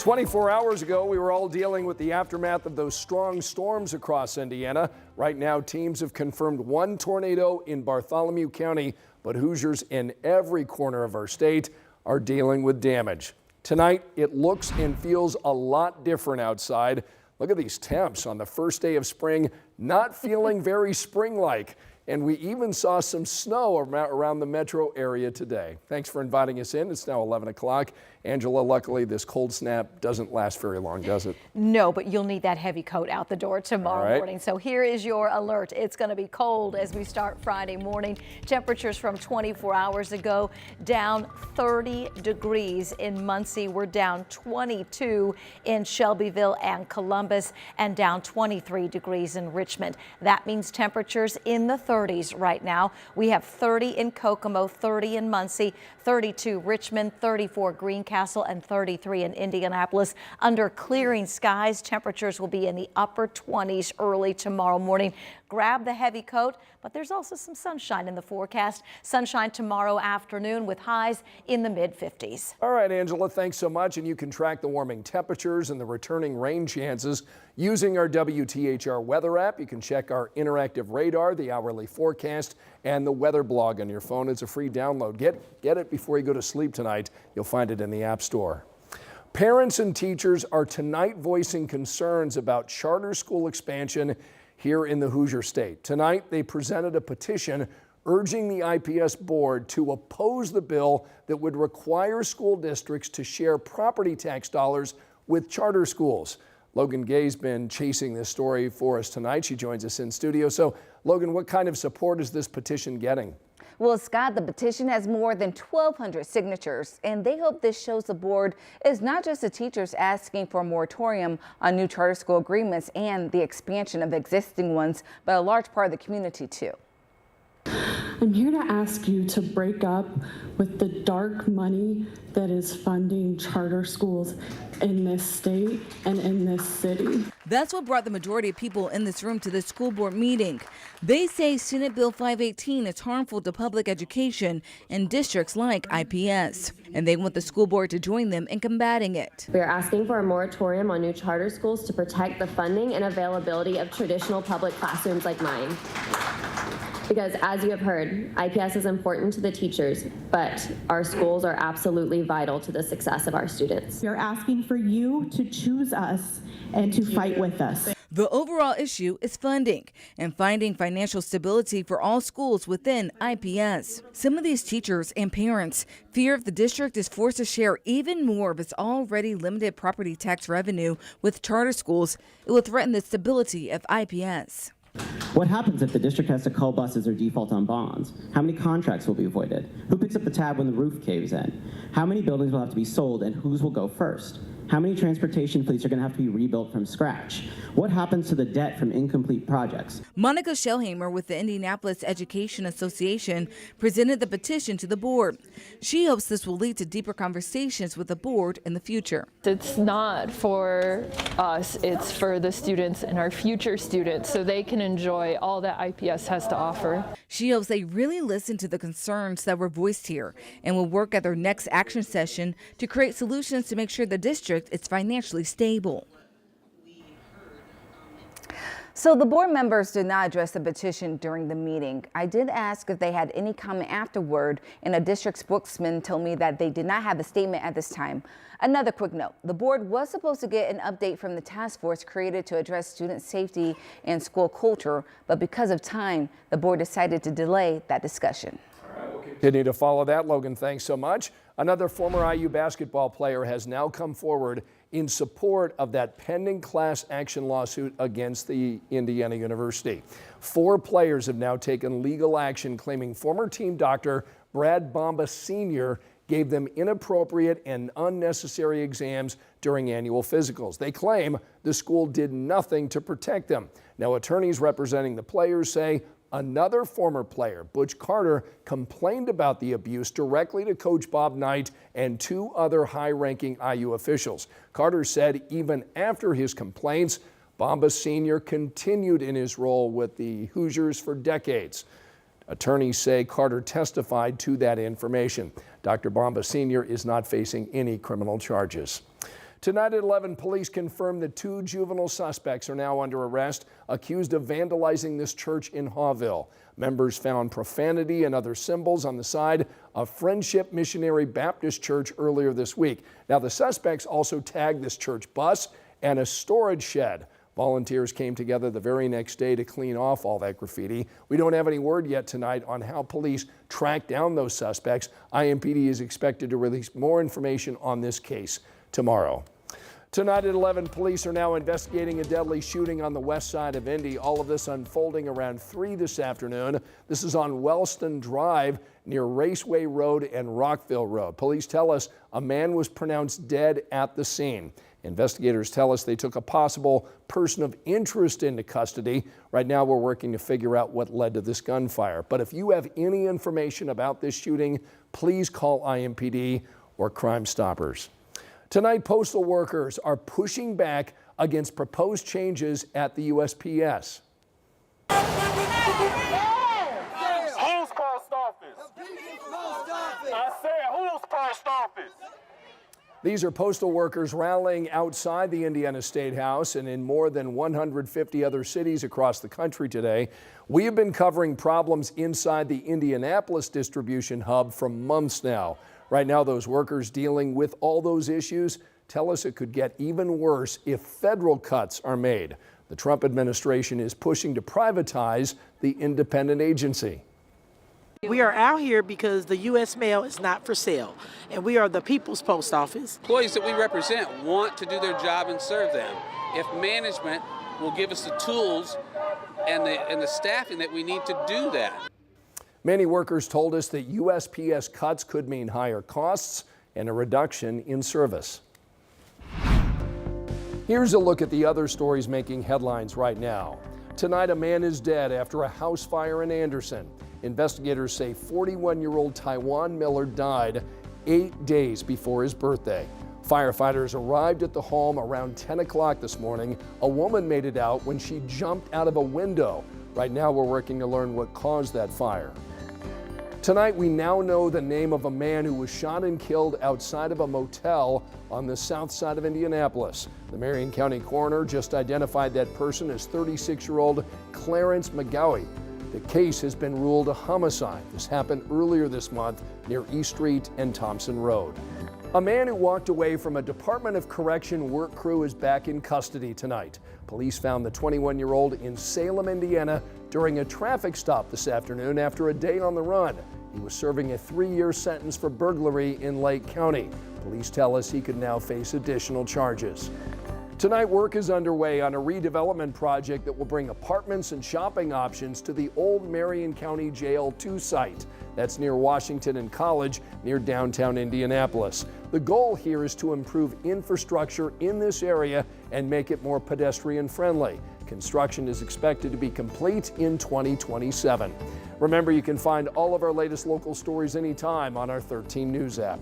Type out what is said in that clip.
24 hours ago, we were all dealing with the aftermath of those strong storms across Indiana. Right now, teams have confirmed one tornado in Bartholomew County, but Hoosiers in every corner of our state are dealing with damage. Tonight, it looks and feels a lot different outside. Look at these temps on the first day of spring, not feeling very spring-like. And we even saw some snow around the metro area today. Thanks for inviting us in. It's now 11 o'clock. Angela, luckily this cold snap doesn't last very long, does it? No, but you'll need that heavy coat out the door tomorrow morning. So here is your alert. It's going to be cold as we start Friday morning. Temperatures from 24 hours ago down 30 degrees in Muncie. We're down 22 in Shelbyville and Columbus and down 23 degrees in Richmond. That means temperatures in the 30s right now. We have 30 in Kokomo, 30 in Muncie, 32 Richmond, 34 Greencastle, and 33 in Indianapolis. Under clearing skies, temperatures will be in the upper 20s early tomorrow morning. Grab the heavy coat, but there's also some sunshine in the forecast. Sunshine tomorrow afternoon with highs in the mid-50s. All right, Angela, thanks so much. And you can track the warming temperatures and the returning rain chances using our WTHR weather app. You can check our interactive radar, the hourly forecast, and the weather blog on your phone. It's a free download. Get it before you go to sleep tonight. You'll find it in the App Store. Parents and teachers are tonight voicing concerns about charter school expansion here in the Hoosier State. Tonight, they presented a petition urging the IPS board to oppose the bill that would require school districts to share property tax dollars with charter schools. Logan Gay's been chasing this story for us tonight. She joins us in studio. So, Logan, what kind of support is this petition getting? Well, Scott, the petition has more than 1,200 signatures, and they hope this shows the board is not just the teachers asking for a moratorium on new charter school agreements and the expansion of existing ones, but a large part of the community, too. I'm here to ask you to break up with the dark money that is funding charter schools in this state and in this city. That's what brought the majority of people in this room to the school board meeting. They say Senate Bill 518 is harmful to public education in districts like IPS, and they want the school board to join them in combating it. We are asking for a moratorium on new charter schools to protect the funding and availability of traditional public classrooms like mine. Because as you have heard, IPS is important to the teachers, but our schools are absolutely vital to the success of our students. We are asking for you to choose us and to fight with us. The overall issue is funding and finding financial stability for all schools within IPS. Some of these teachers and parents fear if the district is forced to share even more of its already limited property tax revenue with charter schools, it will threaten the stability of IPS. What happens if the district has to cull buses or default on bonds? How many contracts will be avoided? Who picks up the tab when the roof caves in? How many buildings will have to be sold and whose will go first? How many transportation fleets are going to have to be rebuilt from scratch? What happens to the debt from incomplete projects? Monica Schellhammer with the Indianapolis Education Association presented the petition to the board. She hopes this will lead to deeper conversations with the board in the future. It's not for us, it's for the students and our future students so they can enjoy all that IPS has to offer. She hopes they really listen to the concerns that were voiced here and will work at their next action session to create solutions to make sure the district is financially stable. So the board members did not address the petition during the meeting. I did ask if they had any comment afterward, and a district spokesman told me that they did not have a statement at this time. Another quick note, the board was supposed to get an update from the task force created to address student safety and school culture, but because of time, the board decided to delay that discussion. We'll continue to follow that. Logan, thanks so much. Another former IU basketball player has now come forward in support of that pending class action lawsuit against the Indiana University. 4 players have now taken legal action claiming former team doctor Brad Bomba Sr. gave them inappropriate and unnecessary exams during annual physicals. They claim the school did nothing to protect them. Now, attorneys representing the players say another former player, Butch Carter, complained about the abuse directly to Coach Bob Knight and 2 other high-ranking IU officials. Carter said even after his complaints, Bomba Sr. continued in his role with the Hoosiers for decades. Attorneys say Carter testified to that information. Dr. Bomba Sr. is not facing any criminal charges. Tonight at 11, police confirmed that 2 juvenile suspects are now under arrest, accused of vandalizing this church in Hawville. Members found profanity and other symbols on the side of Friendship Missionary Baptist Church earlier this week. Now, the suspects also tagged this church bus and a storage shed. Volunteers came together the very next day to clean off all that graffiti. We don't have any word yet tonight on how police tracked down those suspects. IMPD is expected to release more information on this case tomorrow. Tonight at 11, police are now investigating a deadly shooting on the west side of Indy. All of this unfolding around 3 this afternoon. This is on Wellston Drive near Raceway Road and Rockville Road. Police tell us a man was pronounced dead at the scene. Investigators tell us they took a possible person of interest into custody. Right now, we're working to figure out what led to this gunfire. But if you have any information about this shooting, please call IMPD or Crime Stoppers. Tonight, postal workers are pushing back against proposed changes at the USPS. Who's post office? I said, who's post office? These are postal workers rallying outside the Indiana State House and in more than 150 other cities across the country today. We have been covering problems inside the Indianapolis distribution hub for months now. Right now, those workers dealing with all those issues tell us it could get even worse if federal cuts are made. The Trump administration is pushing to privatize the independent agency. We are out here because the U.S. mail is not for sale, and we are the people's post office. Employees that we represent want to do their job and serve them. If management will give us the tools and the staffing that we need to do that. Many workers told us that USPS cuts could mean higher costs and a reduction in service. Here's a look at the other stories making headlines right now. Tonight, a man is dead after a house fire in Anderson. Investigators say 41-year-old Taiwan Miller died 8 days before his birthday. Firefighters arrived at the home around 10 o'clock this morning. A woman made it out when she jumped out of a window. Right now, we're working to learn what caused that fire. Tonight, we now know the name of a man who was shot and killed outside of a motel on the south side of Indianapolis. The Marion County coroner just identified that person as 36-year-old Clarence McGowie. The case has been ruled a homicide. This happened earlier this month near East Street and Thompson Road. A man who walked away from a Department of Correction work crew is back in custody tonight. Police found the 21-year-old in Salem, Indiana, during a traffic stop this afternoon after a day on the run. He was serving a 3-year sentence for burglary in Lake County. Police tell us he could now face additional charges. Tonight, work is underway on a redevelopment project that will bring apartments and shopping options to the old Marion County Jail 2 site. That's near Washington and College, near downtown Indianapolis. The goal here is to improve infrastructure in this area and make it more pedestrian friendly. Construction is expected to be complete in 2027. Remember, you can find all of our latest local stories anytime on our 13 News app.